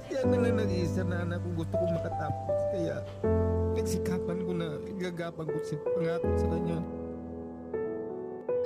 Yan na lang nag-iisa na anak kung gusto kong makatapos. Kaya nagsikapan ko na igagapang ko siya pangako sa kanya.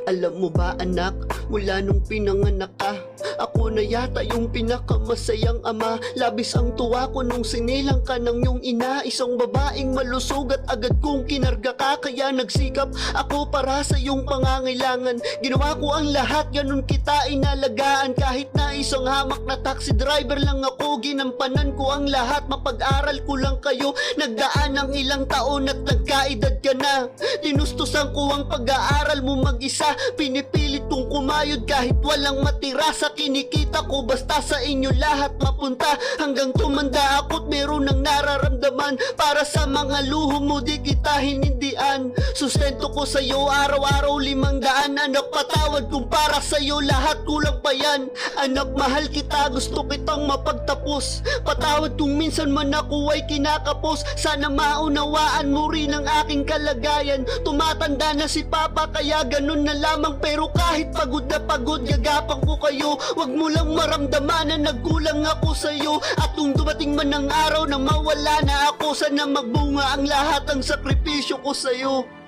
Alam mo ba anak, mula nung pinanganak ka, ako na yata yung pinakamasayang ama. Labis ang tuwa ko nung sinilang ka ng iyong ina. Isang babaeng malusog at agad kong kinarga ka. Kaya nagsikap ako para sa iyong pangangailangan. Ginawa ko ang lahat, ganun kita inalagaan. Kahit na isang hamak na taxi driver lang ako, ginampanan ko ang lahat. Mapag-aral ko lang kayo, nagdaan ng ilang taon at nagkaedad ka na. Tinustusan ko ang pag-aaral mo mag-isa. Pinipilit kong kumayod kahit walang matira sa kinikita ko. Basta sa inyo lahat mapunta. Hanggang tumanda ako't meron ng nararamdaman. Para sa mga luho mo di kita hinindian. Sustento ko sa'yo araw-araw 500. Anak patawad kung para sa'yo lahat kulang pa yan. Anak mahal kita, gusto kitang mapagtapos. Patawad kung minsan man ako ay kinakapos. Sana maunawaan mo rin ang aking kalagayan. Tumatanda na si Papa kaya ganun na lamang, pero kahit pagod na pagod, gagapang ko kayo. Wag mo lang maramdaman na nagkulang ako sa'yo. At kung dumating man ang araw na mawala na ako, sana magbunga ang lahat ang sakripisyo ko sa'yo.